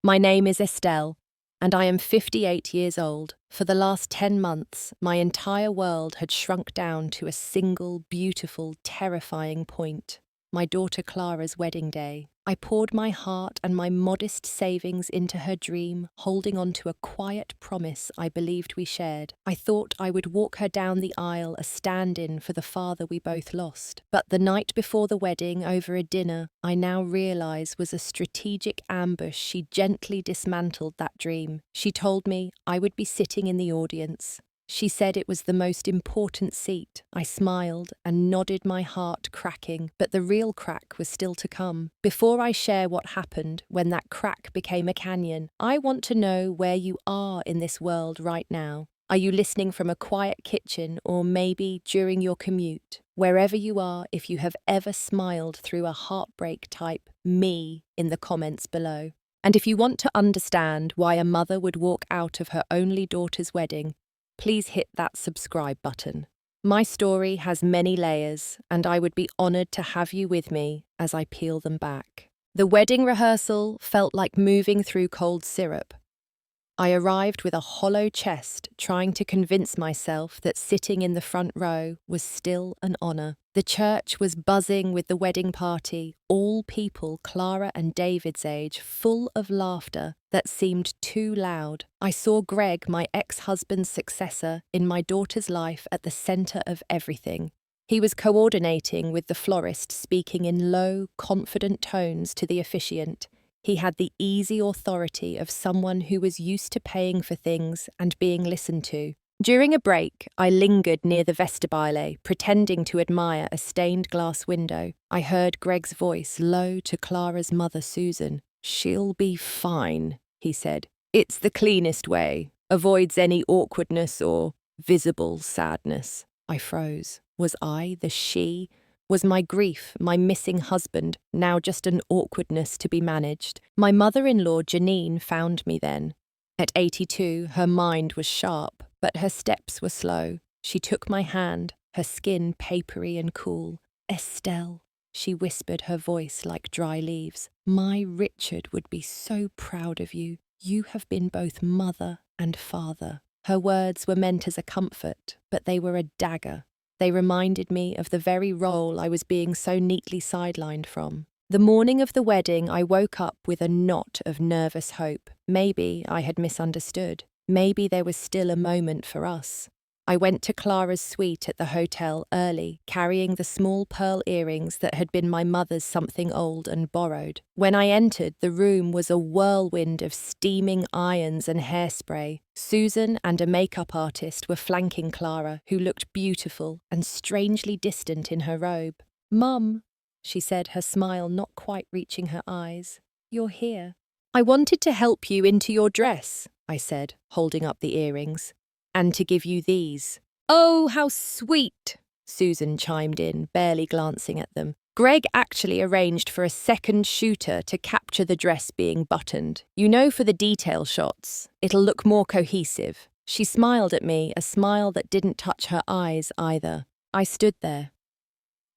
My name is Estelle, and I am 58 years old. For the last 10 months, my entire world had shrunk down to a single, beautiful, terrifying point. My daughter Clara's wedding day. I poured my heart and my modest savings into her dream, holding on to a quiet promise I believed we shared. I thought I would walk her down the aisle, a stand-in for the father we both lost. But the night before the wedding, over a dinner, I now realize was a strategic ambush. She gently dismantled that dream. She told me I would be sitting in the audience. She said it was the most important seat. I smiled and nodded, my heart cracking, but the real crack was still to come. Before I share what happened when that crack became a canyon, I want to know where you are in this world right now. Are you listening from a quiet kitchen or maybe during your commute? Wherever you are, if you have ever smiled through a heartbreak, type "me" in the comments below. And if you want to understand why a mother would walk out of her only daughter's wedding, please hit that subscribe button. My story has many layers, and I would be honored to have you with me as I peel them back. The wedding rehearsal felt like moving through cold syrup. I arrived with a hollow chest, trying to convince myself that sitting in the front row was still an honor. The church was buzzing with the wedding party, all people Clara and David's age, full of laughter that seemed too loud. I saw Greg, my ex-husband's successor, in my daughter's life at the center of everything. He was coordinating with the florist, speaking in low, confident tones to the officiant. He had the easy authority of someone who was used to paying for things and being listened to. During a break, I lingered near the vestibule, pretending to admire a stained glass window. I heard Greg's voice, low to Clara's mother, Susan. "She'll be fine," he said. "It's the cleanest way. Avoids any awkwardness or visible sadness." I froze. Was I the she? Was my grief, my missing husband, now just an awkwardness to be managed? My mother-in-law, Janine, found me then. At 82, her mind was sharp, but her steps were slow. She took my hand, her skin papery and cool. "Estelle," she whispered, her voice like dry leaves. "My Richard would be so proud of you. You have been both mother and father." Her words were meant as a comfort, but they were a dagger. They reminded me of the very role I was being so neatly sidelined from. The morning of the wedding, I woke up with a knot of nervous hope. Maybe I had misunderstood. Maybe there was still a moment for us. I went to Clara's suite at the hotel early, carrying the small pearl earrings that had been my mother's something old and borrowed. When I entered, the room was a whirlwind of steaming irons and hairspray. Susan and a makeup artist were flanking Clara, who looked beautiful and strangely distant in her robe. "Mum," she said, her smile not quite reaching her eyes. "You're here." "I wanted to help you into your dress," I said, holding up the earrings. "And to give you these." "Oh, how sweet," Susan chimed in, barely glancing at them. "Greg actually arranged for a second shooter to capture the dress being buttoned. You know, for the detail shots. It'll look more cohesive." She smiled at me, a smile that didn't touch her eyes either. I stood there,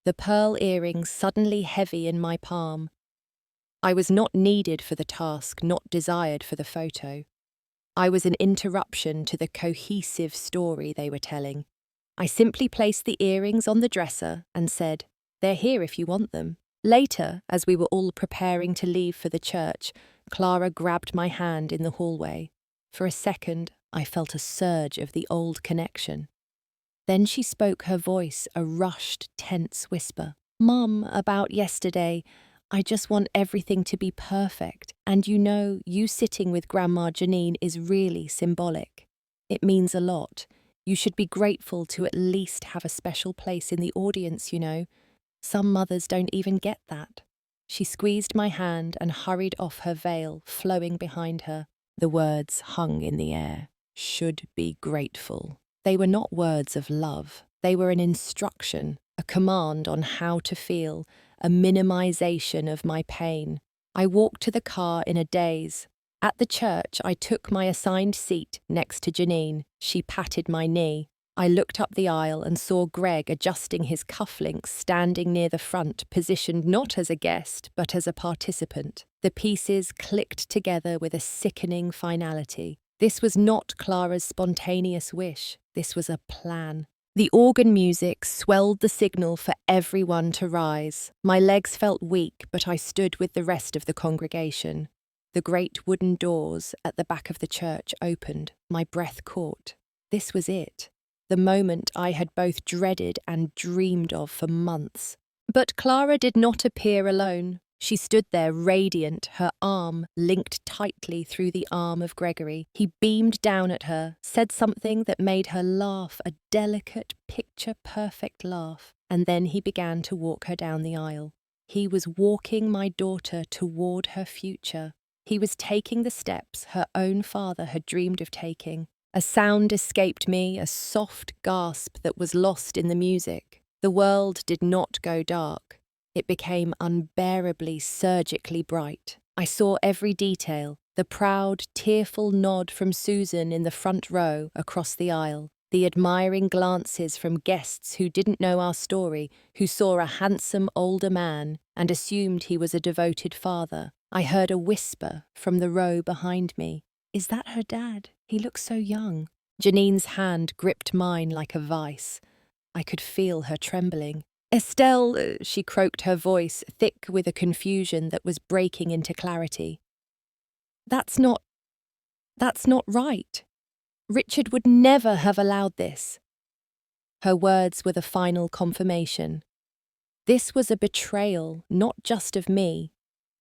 the pearl earrings suddenly heavy in my palm. I was not needed for the task, not desired for the photo. I was an interruption to the cohesive story they were telling. I simply placed the earrings on the dresser and said, "They're here if you want them." Later, as we were all preparing to leave for the church, Clara grabbed my hand in the hallway. For a second, I felt a surge of the old connection. Then she spoke, her voice a rushed, tense whisper. "Mum, about yesterday, I just want everything to be perfect. And you know, you sitting with Grandma Janine is really symbolic. It means a lot. You should be grateful to at least have a special place in the audience, you know. Some mothers don't even get that." She squeezed my hand and hurried off, her veil flowing behind her. The words hung in the air. Should be grateful. They were not words of love. They were an instruction, a command on how to feel, a minimization of my pain. I walked to the car in a daze. At the church, I took my assigned seat next to Janine. She patted my knee. I looked up the aisle and saw Greg adjusting his cufflinks, standing near the front, positioned not as a guest, but as a participant. The pieces clicked together with a sickening finality. This was not Clara's spontaneous wish. This was a plan. The organ music swelled the signal for everyone to rise. My legs felt weak, but I stood with the rest of the congregation. The great wooden doors at the back of the church opened. My breath caught. This was it. The moment I had both dreaded and dreamed of for months. But Clara did not appear alone. She stood there radiant, her arm linked tightly through the arm of Gregory. He beamed down at her, said something that made her laugh, a delicate, picture-perfect laugh, and then he began to walk her down the aisle. He was walking my daughter toward her future. He was taking the steps her own father had dreamed of taking. A sound escaped me, a soft gasp that was lost in the music. The world did not go dark. It became unbearably, surgically bright. I saw every detail, the proud, tearful nod from Susan in the front row across the aisle, the admiring glances from guests who didn't know our story, who saw a handsome older man and assumed he was a devoted father. I heard a whisper from the row behind me. "Is that her dad? He looks so young." Janine's hand gripped mine like a vice. I could feel her trembling. "Estelle," she croaked, her voice thick with a confusion that was breaking into clarity. That's not right. Richard would never have allowed this." Her words were the final confirmation. This was a betrayal, not just of me,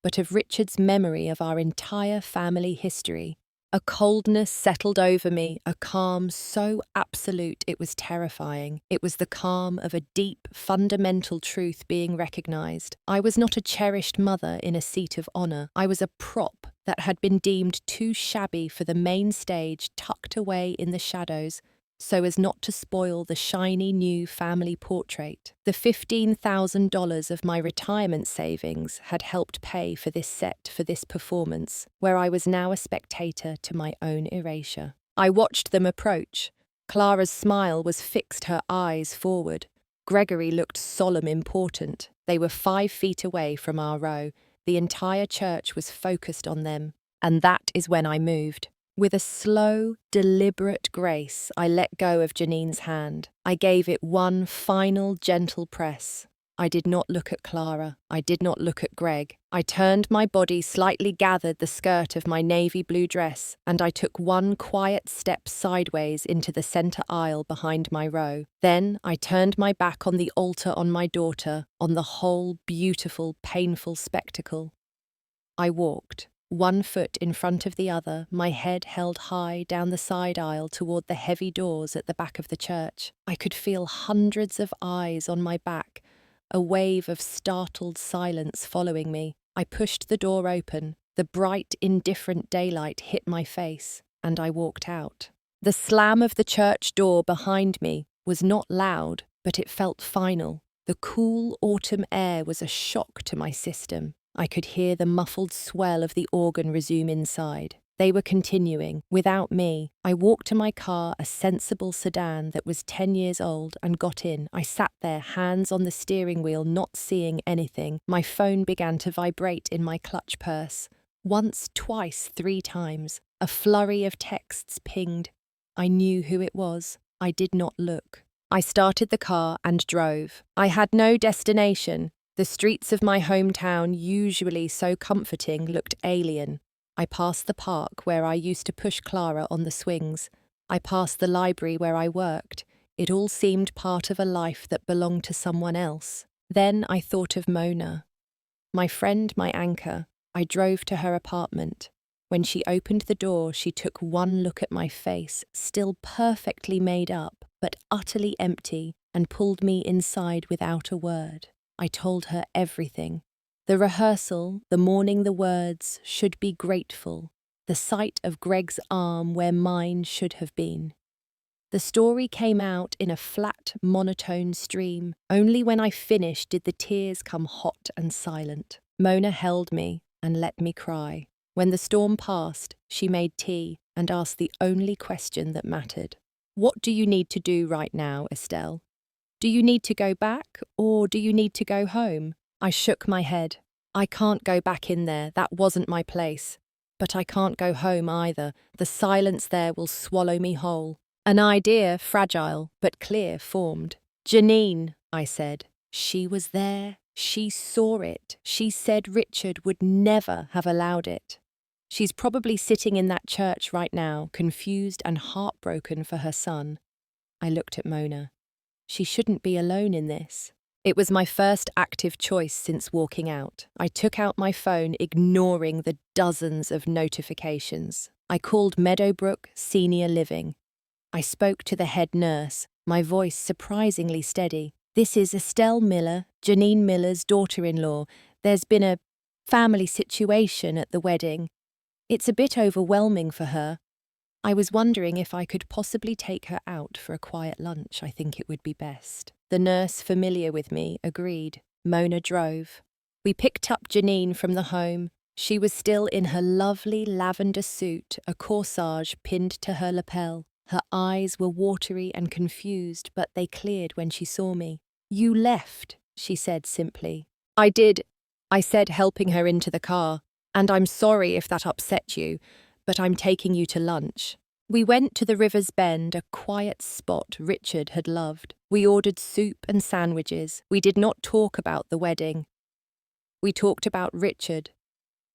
but of Richard's memory of our entire family history. A coldness settled over me, a calm so absolute it was terrifying. It was the calm of a deep, fundamental truth being recognized. I was not a cherished mother in a seat of honor. I was a prop that had been deemed too shabby for the main stage, tucked away in the shadows, so as not to spoil the shiny new family portrait. The $15,000 of my retirement savings had helped pay for this set, for this performance, where I was now a spectator to my own erasure. I watched them approach. Clara's smile was fixed, her eyes forward. Gregory looked solemn, important. They were 5 feet away from our row. The entire church was focused on them. And that is when I moved. With a slow, deliberate grace, I let go of Janine's hand. I gave it one final, gentle press. I did not look at Clara. I did not look at Greg. I turned my body, slightly gathered the skirt of my navy blue dress, and I took one quiet step sideways into the center aisle behind my row. Then I turned my back on the altar, on my daughter, on the whole beautiful, painful spectacle. I walked. 1 foot in front of the other, my head held high down the side aisle toward the heavy doors at the back of the church. I could feel hundreds of eyes on my back, a wave of startled silence following me. I pushed the door open. The bright, indifferent daylight hit my face, and I walked out. The slam of the church door behind me was not loud, but it felt final. The cool autumn air was a shock to my system. I could hear the muffled swell of the organ resume inside. They were continuing, without me. I walked to my car, a sensible sedan that was 10 years old, and got in. I sat there, hands on the steering wheel, not seeing anything. My phone began to vibrate in my clutch purse. Once, twice, 3 times. A flurry of texts pinged. I knew who it was. I did not look. I started the car and drove. I had no destination. The streets of my hometown, usually so comforting, looked alien. I passed the park where I used to push Clara on the swings. I passed the library where I worked. It all seemed part of a life that belonged to someone else. Then I thought of Mona. My friend, my anchor. I drove to her apartment. When she opened the door, she took one look at my face, still perfectly made up, but utterly empty, and pulled me inside without a word. I told her everything. The rehearsal, the morning, the words, should be grateful. The sight of Greg's arm where mine should have been. The story came out in a flat, monotone stream. Only when I finished did the tears come hot and silent. Mona held me and let me cry. When the storm passed, she made tea and asked the only question that mattered. "What do you need to do right now, Estelle? Do you need to go back, or do you need to go home?" I shook my head. I can't go back in there, that wasn't my place. But I can't go home either, the silence there will swallow me whole. An idea, fragile but clear, formed. Janine, I said. She was there, she saw it, she said Richard would never have allowed it. She's probably sitting in that church right now, confused and heartbroken for her son. I looked at Mona. She shouldn't be alone in this. It was my first active choice since walking out. I took out my phone, ignoring the dozens of notifications. I called Meadowbrook Senior Living. I spoke to the head nurse, my voice surprisingly steady. This is Estelle Miller, Janine Miller's daughter-in-law. There's been a family situation at the wedding. It's a bit overwhelming for her. I was wondering if I could possibly take her out for a quiet lunch. I think it would be best. The nurse, familiar with me, agreed. Mona drove. We picked up Janine from the home. She was still in her lovely lavender suit, a corsage pinned to her lapel. Her eyes were watery and confused, but they cleared when she saw me. You left, she said simply. I did, I said, helping her into the car. And I'm sorry if that upset you, but I'm taking you to lunch. We went to the River's Bend, a quiet spot Richard had loved. We ordered soup and sandwiches. We did not talk about the wedding. We talked about Richard.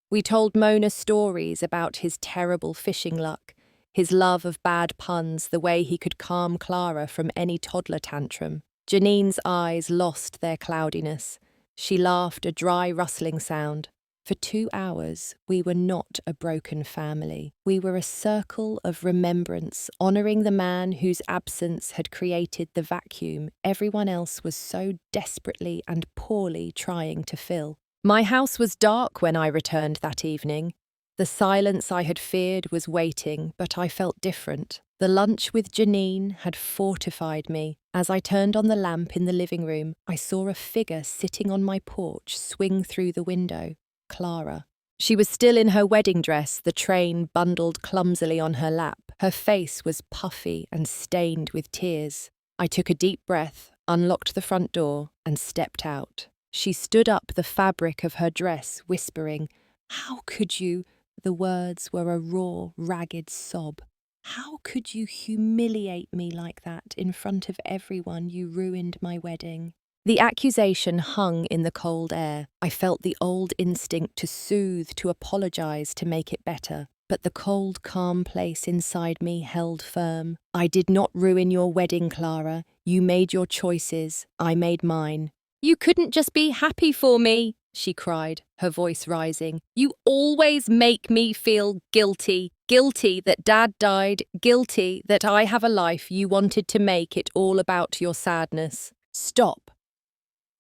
We told Mona stories about his terrible fishing luck, his love of bad puns, the way he could calm Clara from any toddler tantrum. Janine's eyes lost their cloudiness. She laughed, a dry rustling sound. For 2 hours, we were not a broken family. We were a circle of remembrance, honouring the man whose absence had created the vacuum everyone else was so desperately and poorly trying to fill. My house was dark when I returned that evening. The silence I had feared was waiting, but I felt different. The lunch with Janine had fortified me. As I turned on the lamp in the living room, I saw a figure sitting on my porch swing through the window. Clara. She was still in her wedding dress, the train bundled clumsily on her lap. Her face was puffy and stained with tears. I took a deep breath, unlocked the front door, and stepped out. She stood up the fabric of her dress, whispering, "How could you?" The words were a raw, ragged sob. "How could you humiliate me like that in front of everyone? You ruined my wedding." The accusation hung in the cold air. I felt the old instinct to soothe, to apologize, to make it better. But the cold, calm place inside me held firm. I did not ruin your wedding, Clara. You made your choices. I made mine. You couldn't just be happy for me, she cried, her voice rising. You always make me feel guilty. Guilty that Dad died. Guilty that I have a life you wanted to make it all about your sadness. Stop.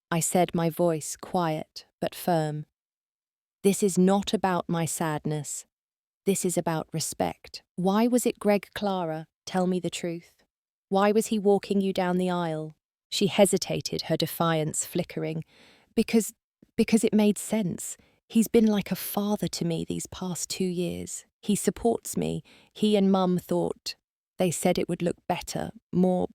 I said, my voice quiet but firm. This is not about my sadness. This is about respect. Why was it Greg, Clara? Tell me the truth. Why was he walking you down the aisle? She hesitated, her defiance flickering. Because it made sense. He's been like a father to me these past 2 years. He supports me. He and Mum thought. They said it would look better, more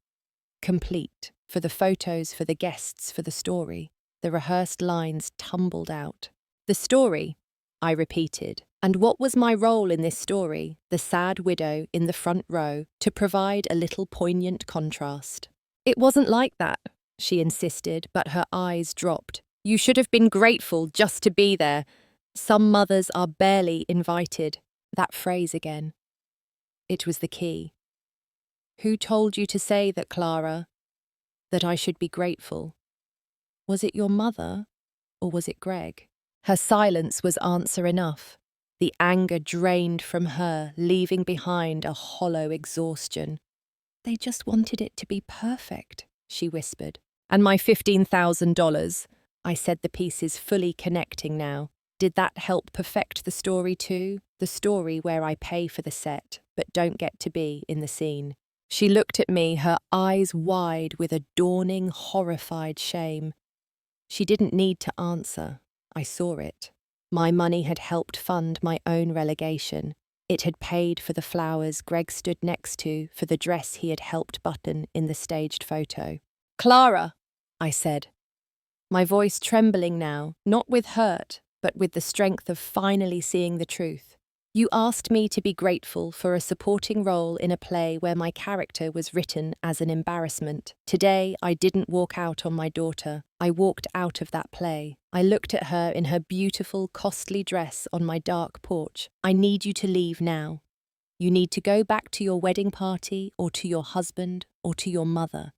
complete. For the photos, for the guests, for the story. The rehearsed lines tumbled out. The story, I repeated. And what was my role in this story, the sad widow in the front row, to provide a little poignant contrast? It wasn't like that, she insisted, but her eyes dropped. You should have been grateful just to be there. Some mothers are barely invited. That phrase again. It was the key. Who told you to say that, Clara? That I should be grateful? Was it your mother, or was it Greg? Her silence was answer enough. The anger drained from her, leaving behind a hollow exhaustion. They just wanted it to be perfect, she whispered. And my $15,000, I said, the pieces fully connecting now. Did that help perfect the story too? The story where I pay for the set, but don't get to be in the scene. She looked at me, her eyes wide with a dawning, horrified shame. She didn't need to answer. I saw it. My money had helped fund my own relegation. It had paid for the flowers Greg stood next to, for the dress he had helped button in the staged photo. Clara, I said, my voice trembling now, not with hurt, but with the strength of finally seeing the truth. You asked me to be grateful for a supporting role in a play where my character was written as an embarrassment. Today, I didn't walk out on my daughter. I walked out of that play. I looked at her in her beautiful, costly dress on my dark porch. I need you to leave now. You need to go back to your wedding party or to your husband or to your mother.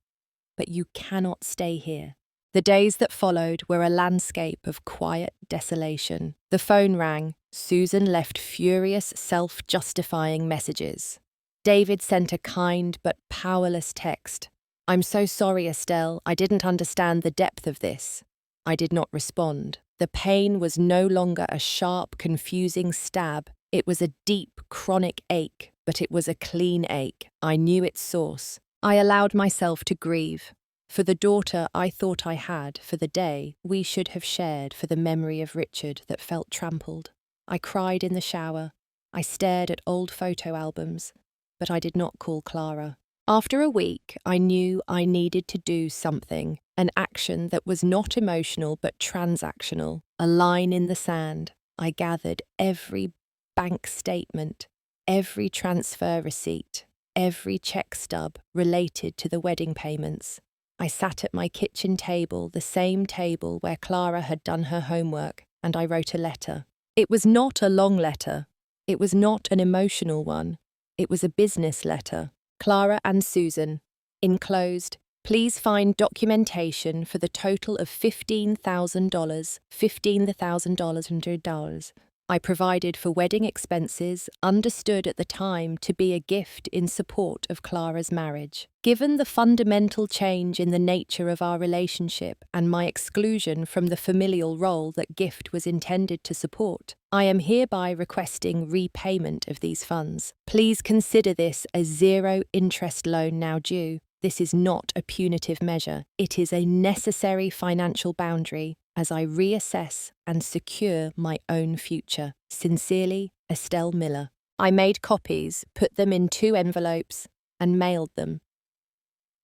But you cannot stay here. The days that followed were a landscape of quiet desolation. The phone rang. Susan left furious, self-justifying messages. David sent a kind but powerless text. "I'm so sorry, Estelle. I didn't understand the depth of this." I did not respond. The pain was no longer a sharp, confusing stab. It was a deep, chronic ache, but it was a clean ache. I knew its source. I allowed myself to grieve. For the daughter I thought I had, for the day we should have shared, for the memory of Richard that felt trampled. I cried in the shower. I stared at old photo albums, but I did not call Clara. After a week, I knew I needed to do something, an action that was not emotional but transactional, a line in the sand. I gathered every bank statement, every transfer receipt, every check stub related to the wedding payments. I sat at my kitchen table, the same table where Clara had done her homework, and I wrote a letter. It was not a long letter. It was not an emotional one. It was a business letter. Clara and Susan. Enclosed, please find documentation for the total of $15,000, $15,000. I provided for wedding expenses, understood at the time to be a gift in support of Clara's marriage. Given the fundamental change in the nature of our relationship and my exclusion from the familial role that gift was intended to support, I am hereby requesting repayment of these funds. Please consider this a zero-interest loan now due. This is not a punitive measure. It is a necessary financial boundary as I reassess and secure my own future. Sincerely, Estelle Miller. I made copies, put them in 2 envelopes, and mailed them.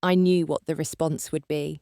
I knew what the response would be.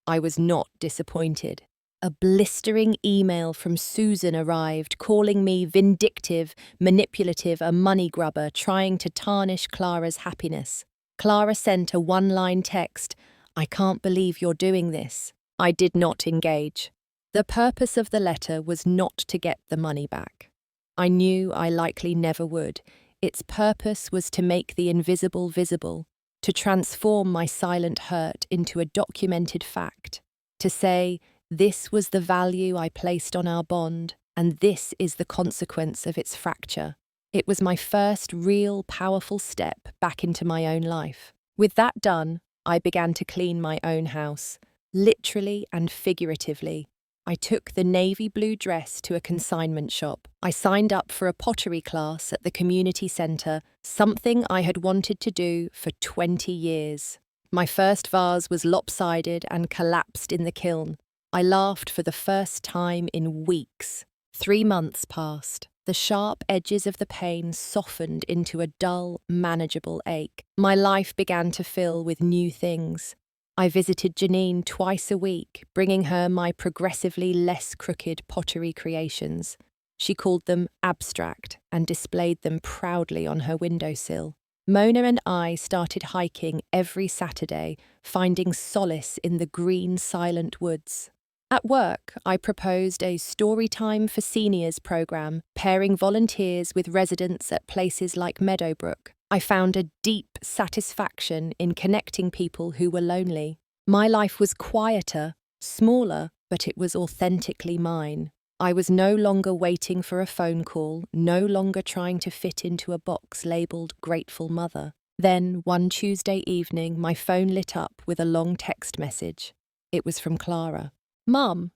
I was not disappointed. A blistering email from Susan arrived, calling me vindictive, manipulative, a money grubber, trying to tarnish Clara's happiness. Clara sent a 1-line text, "I can't believe you're doing this." I did not engage. The purpose of the letter was not to get the money back. I knew I likely never would. Its purpose was to make the invisible visible, to transform my silent hurt into a documented fact, to say, this was the value I placed on our bond, and this is the consequence of its fracture. It was my first real, powerful step back into my own life. With that done, I began to clean my own house. Literally and figuratively. I took the navy blue dress to a consignment shop. I signed up for a pottery class at the community centre, something I had wanted to do for 20 years. My first vase was lopsided and collapsed in the kiln. I laughed for the first time in weeks. 3 months passed. The sharp edges of the pain softened into a dull, manageable ache. My life began to fill with new things. I visited Janine twice a week, bringing her my progressively less crooked pottery creations. She called them abstract and displayed them proudly on her windowsill. Mona and I started hiking every Saturday, finding solace in the green, silent woods. At work, I proposed a Storytime for Seniors program, pairing volunteers with residents at places like Meadowbrook. I found a deep satisfaction in connecting people who were lonely. My life was quieter, smaller, but it was authentically mine. I was no longer waiting for a phone call, no longer trying to fit into a box labelled Grateful Mother. Then, one Tuesday evening, my phone lit up with a long text message. It was from Clara. "Mum,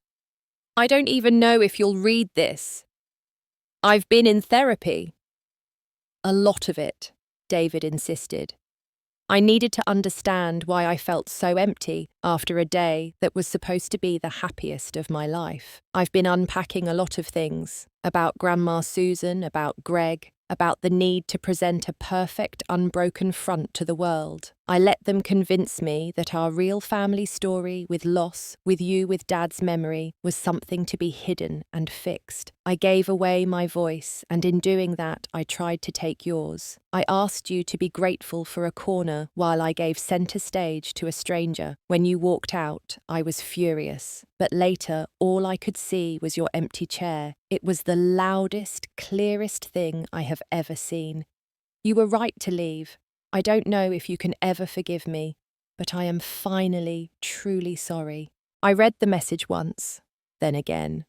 I don't even know if you'll read this. I've been in therapy." "A lot of it," David insisted. I needed to understand why I felt so empty after a day that was supposed to be the happiest of my life. I've been unpacking a lot of things, about Grandma Susan, about Greg, about the need to present a perfect, unbroken front to the world. I let them convince me that our real family story with loss, with you with Dad's memory, was something to be hidden and fixed. I gave away my voice, and in doing that, I tried to take yours. I asked you to be grateful for a corner while I gave center stage to a stranger. When you walked out, I was furious. But later, all I could see was your empty chair. It was the loudest, clearest thing I have ever seen. You were right to leave. I don't know if you can ever forgive me, but I am finally, truly sorry. I read the message once, then again,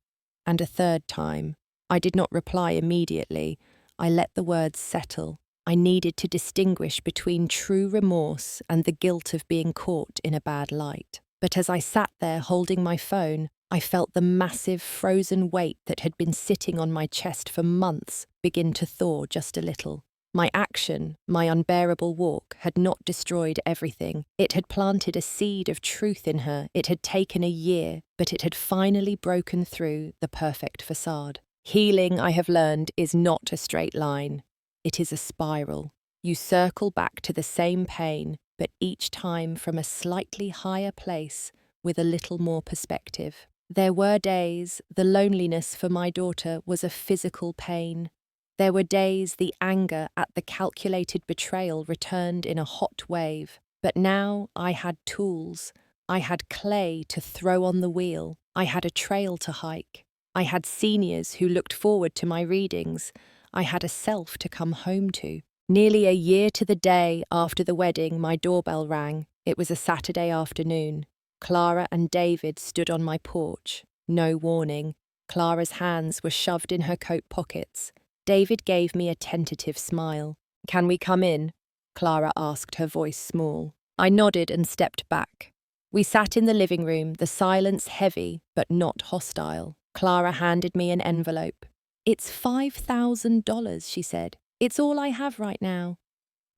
and a third time. I did not reply immediately. I let the words settle. I needed to distinguish between true remorse and the guilt of being caught in a bad light. But as I sat there holding my phone, I felt the massive frozen weight that had been sitting on my chest for months begin to thaw just a little. My action, my unbearable walk, had not destroyed everything. It had planted a seed of truth in her. It had taken a year, but it had finally broken through the perfect facade. Healing, I have learned, is not a straight line. It is a spiral. You circle back to the same pain, but each time from a slightly higher place with a little more perspective. There were days the loneliness for my daughter was a physical pain. There were days the anger at the calculated betrayal returned in a hot wave. But now I had tools. I had clay to throw on the wheel. I had a trail to hike. I had seniors who looked forward to my readings. I had a self to come home to. Nearly a year to the day after the wedding, my doorbell rang. It was a Saturday afternoon. Clara and David stood on my porch. No warning. Clara's hands were shoved in her coat pockets. David gave me a tentative smile. "Can we come in?" Clara asked, her voice small. I nodded and stepped back. We sat in the living room, the silence heavy but not hostile. Clara handed me an envelope. "It's $5,000, she said. "It's all I have right now.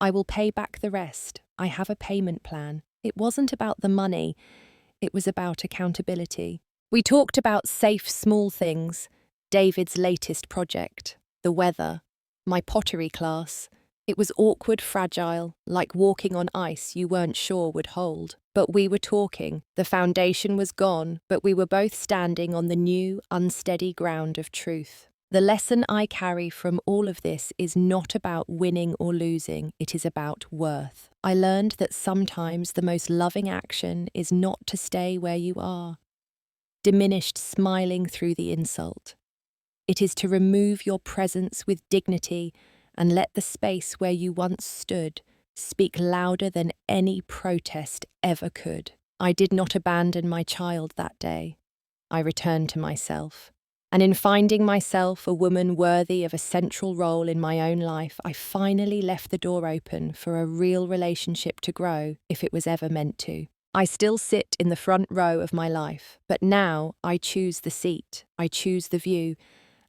I will pay back the rest. I have a payment plan." It wasn't about the money. It was about accountability. We talked about safe, small things. David's latest project. The weather, my pottery class. It was awkward, fragile, like walking on ice you weren't sure would hold. But we were talking. The foundation was gone, but we were both standing on the new, unsteady ground of truth. The lesson I carry from all of this is not about winning or losing, it is about worth. I learned that sometimes the most loving action is not to stay where you are, diminished smiling through the insult. It is to remove your presence with dignity and let the space where you once stood speak louder than any protest ever could. I did not abandon my child that day. I returned to myself. And in finding myself a woman worthy of a central role in my own life, I finally left the door open for a real relationship to grow if it was ever meant to. I still sit in the front row of my life, but now I choose the seat, I choose the view,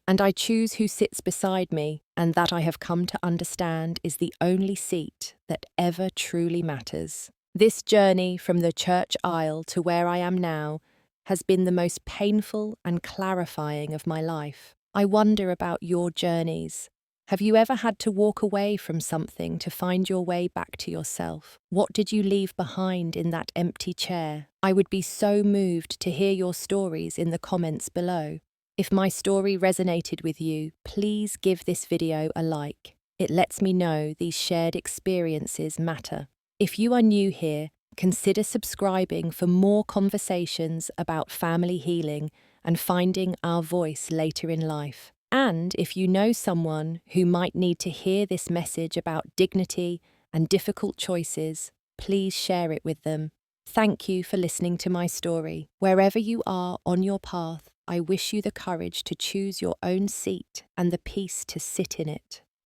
and I choose who sits beside me, and that I have come to understand is the only seat that ever truly matters. This journey from the church aisle to where I am now has been the most painful and clarifying of my life. I wonder about your journeys. Have you ever had to walk away from something to find your way back to yourself? What did you leave behind in that empty chair? I would be so moved to hear your stories in the comments below. If my story resonated with you, please give this video a like. It lets me know these shared experiences matter. If you are new here, consider subscribing for more conversations about family healing and finding our voice later in life. And if you know someone who might need to hear this message about dignity and difficult choices, please share it with them. Thank you for listening to my story. Wherever you are on your path, I wish you the courage to choose your own seat and the peace to sit in it.